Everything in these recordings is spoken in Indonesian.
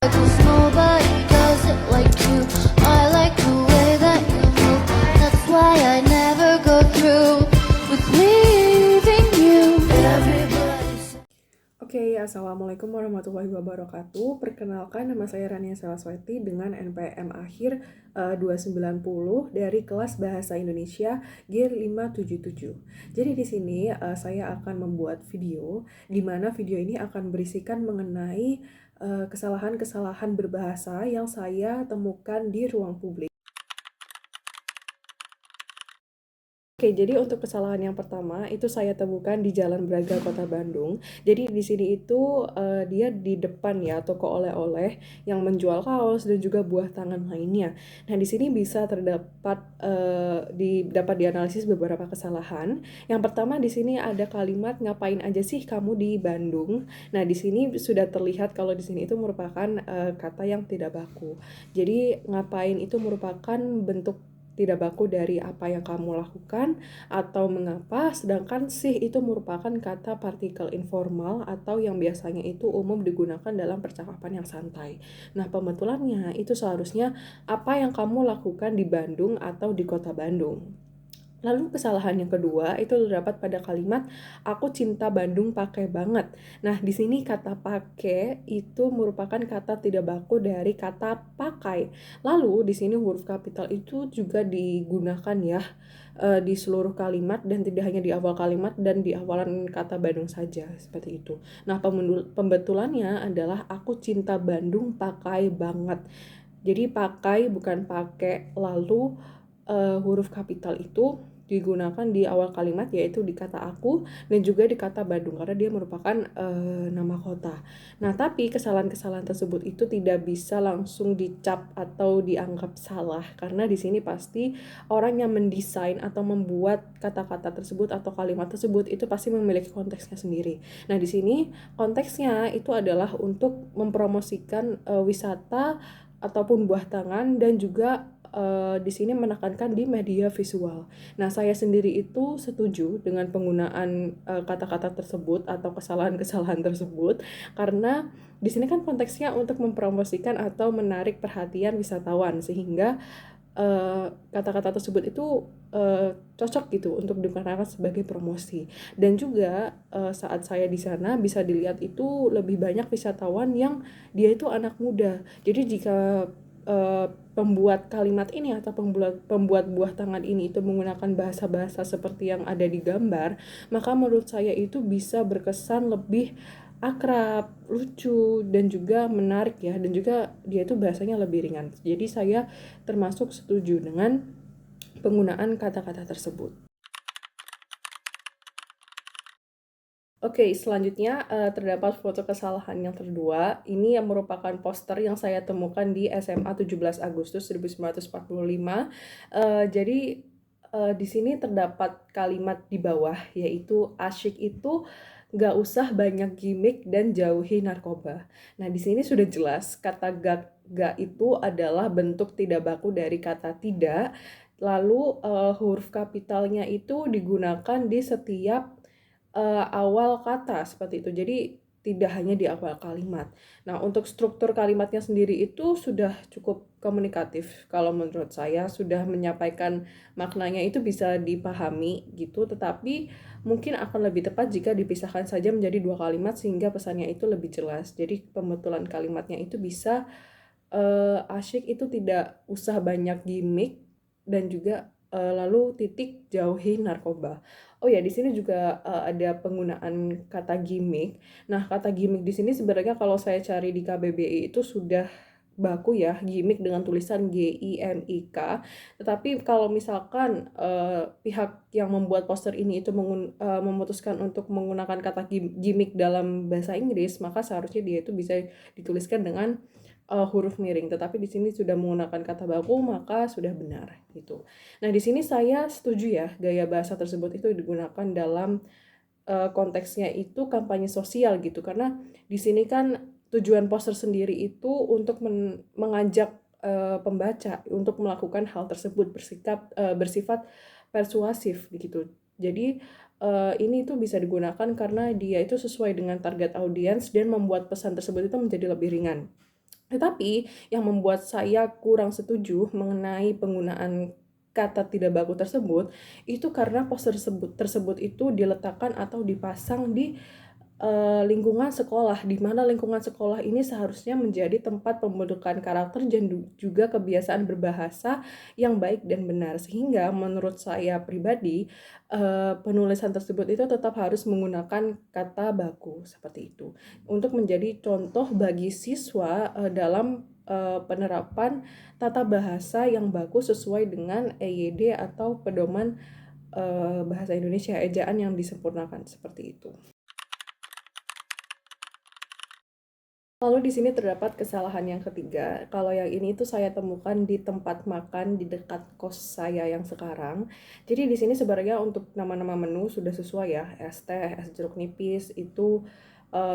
'Cause nobody does it like you. I like the way that you move. That's why I never go through with leaving you. Everybody says Oke, Assalamualaikum warahmatullahi wabarakatuh. Perkenalkan, nama saya Rania Saraswati dengan NPM akhir 290 dari kelas Bahasa Indonesia GIR 577. Jadi di sini saya akan membuat video, di mana video ini akan berisikan mengenai kesalahan-kesalahan berbahasa yang saya temukan di ruang publik. Oke, jadi untuk kesalahan yang pertama itu saya temukan di Jalan Braga, Kota Bandung. Jadi di sini itu dia di depan ya toko oleh-oleh yang menjual kaos dan juga buah tangan lainnya. Nah, di sini bisa terdapat dapat dianalisis beberapa kesalahan. Yang pertama di sini ada kalimat ngapain aja sih kamu di Bandung. Nah, di sini sudah terlihat kalau di sini itu merupakan kata yang tidak baku. Jadi ngapain itu merupakan bentuk tidak baku dari apa yang kamu lakukan atau mengapa, sedangkan sih itu merupakan kata partikel informal atau yang biasanya itu umum digunakan dalam percakapan yang santai. Nah, pembetulannya itu seharusnya apa yang kamu lakukan di Bandung atau di kota Bandung. Lalu kesalahan yang kedua itu terdapat pada kalimat aku cinta Bandung pakai banget. Nah, di sini kata pakai itu merupakan kata tidak baku dari kata pakai. Lalu di sini huruf kapital itu juga digunakan ya di seluruh kalimat dan tidak hanya di awal kalimat dan di awalan kata Bandung saja seperti itu. Nah, pembetulannya adalah aku cinta Bandung pakai banget. Jadi pakai bukan pakai. Lalu huruf kapital itu digunakan di awal kalimat yaitu di kata aku dan juga di kata Bandung karena dia merupakan nama kota. Nah, tapi kesalahan-kesalahan tersebut itu tidak bisa langsung dicap atau dianggap salah karena di sini pasti orang yang mendesain atau membuat kata-kata tersebut atau kalimat tersebut itu pasti memiliki konteksnya sendiri. Nah, di sini konteksnya itu adalah untuk mempromosikan wisata ataupun buah tangan dan juga di sini menekankan di media visual. Nah, saya sendiri itu setuju dengan penggunaan kata-kata tersebut atau kesalahan-kesalahan tersebut karena di sini kan konteksnya untuk mempromosikan atau menarik perhatian wisatawan sehingga kata-kata tersebut itu cocok gitu untuk digunakan sebagai promosi. Dan juga saat saya di sana bisa dilihat itu lebih banyak wisatawan yang dia itu anak muda. Jadi jika pembuat kalimat ini atau pembuat buah tangan ini itu menggunakan bahasa-bahasa seperti yang ada di gambar, maka menurut saya itu bisa berkesan lebih akrab, lucu, dan juga menarik ya, dan juga dia itu bahasanya lebih ringan. Jadi saya termasuk setuju dengan penggunaan kata-kata tersebut. Oke, selanjutnya terdapat foto kesalahan yang kedua. Ini yang merupakan poster yang saya temukan di SMA 17 Agustus 1945. Jadi di sini terdapat kalimat di bawah yaitu asyik itu gak usah banyak gimmick dan jauhi narkoba. Nah, di sini sudah jelas kata gak itu adalah bentuk tidak baku dari kata tidak. Lalu huruf kapitalnya itu digunakan di setiap awal kata seperti itu. Jadi tidak hanya di awal kalimat. Nah, untuk struktur kalimatnya sendiri itu sudah cukup komunikatif. Kalau menurut saya sudah menyampaikan maknanya itu bisa dipahami gitu, tetapi mungkin akan lebih tepat jika dipisahkan saja menjadi dua kalimat sehingga pesannya itu lebih jelas. Jadi pembetulan kalimatnya itu bisa asyik itu tidak usah banyak gimmick dan juga lalu titik jauhi narkoba. Oh ya, di sini juga ada penggunaan kata gimmick. Nah, kata gimmick di sini sebenarnya kalau saya cari di KBBI itu sudah baku ya, gimmick dengan tulisan GIMIK. Tetapi kalau misalkan pihak yang membuat poster ini itu memutuskan untuk menggunakan kata gimmick dalam bahasa Inggris, maka seharusnya dia itu bisa dituliskan dengan huruf miring, tetapi di sini sudah menggunakan kata baku maka sudah benar gitu. Nah, di sini saya setuju ya gaya bahasa tersebut itu digunakan dalam konteksnya itu kampanye sosial gitu, karena di sini kan tujuan poster sendiri itu untuk mengajak pembaca untuk melakukan hal tersebut bersifat persuasif gitu. Jadi ini tuh bisa digunakan karena dia itu sesuai dengan target audiens dan membuat pesan tersebut itu menjadi lebih ringan. Tetapi yang membuat saya kurang setuju mengenai penggunaan kata tidak baku tersebut itu karena poster tersebut itu diletakkan atau dipasang di lingkungan sekolah, di mana lingkungan sekolah ini seharusnya menjadi tempat pembentukan karakter dan juga kebiasaan berbahasa yang baik dan benar. Sehingga menurut saya pribadi, penulisan tersebut itu tetap harus menggunakan kata baku seperti itu untuk menjadi contoh bagi siswa dalam penerapan tata bahasa yang bagus sesuai dengan EYD atau pedoman bahasa Indonesia, ejaan yang disempurnakan seperti itu. Lalu di sini terdapat kesalahan yang ketiga. Kalau yang ini tuh saya temukan di tempat makan di dekat kos saya yang sekarang. Jadi di sini sebenarnya untuk nama-nama menu sudah sesuai ya. Es teh, es jeruk nipis itu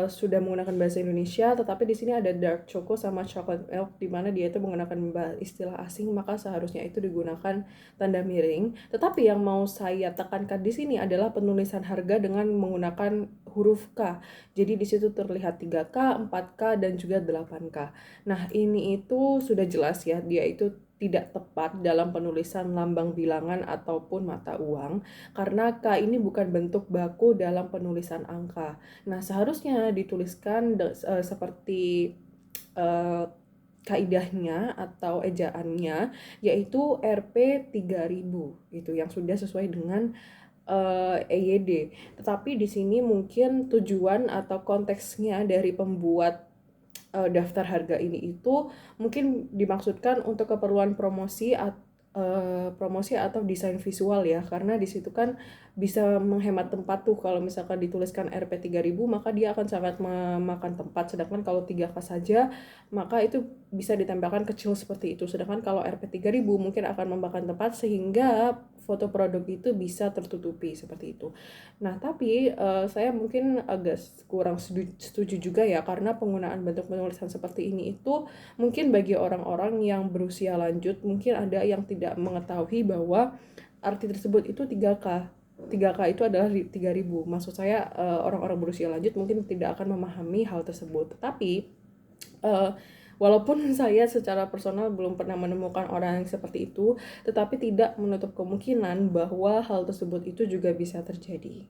sudah menggunakan bahasa Indonesia, tetapi di sini ada dark choco sama chocolate milk di mana dia itu menggunakan istilah asing, maka seharusnya itu digunakan tanda miring. Tetapi yang mau saya tekankan di sini adalah penulisan harga dengan menggunakan huruf K. Jadi di situ terlihat 3K, 4K, dan juga 8K. Nah, ini itu sudah jelas ya, dia itu tidak tepat dalam penulisan lambang bilangan ataupun mata uang, karena K ini bukan bentuk baku dalam penulisan angka. Nah, seharusnya dituliskan seperti uh, kaidahnya atau ejaannya, yaitu RP 3000 gitu, yang sudah sesuai dengan EYD. Tetapi di sini mungkin tujuan atau konteksnya dari pembuat daftar harga ini itu mungkin dimaksudkan untuk keperluan promosi atau desain visual ya, karena di situ kan bisa menghemat tempat tuh. Kalau misalkan dituliskan RP 3000 maka dia akan sangat memakan tempat, sedangkan kalau 3K saja maka itu bisa ditempelkan kecil seperti itu, sedangkan kalau RP 3000 mungkin akan memakan tempat sehingga foto produk itu bisa tertutupi seperti itu. Nah, tapi saya mungkin agak kurang setuju juga ya, karena penggunaan bentuk penulisan seperti ini itu mungkin bagi orang-orang yang berusia lanjut, mungkin ada yang tidak mengetahui bahwa arti tersebut itu 3K. 3K itu adalah 3000. Maksud saya orang-orang berusia lanjut mungkin tidak akan memahami hal tersebut. Tapi walaupun saya secara personal belum pernah menemukan orang yang seperti itu, tetapi tidak menutup kemungkinan bahwa hal tersebut itu juga bisa terjadi.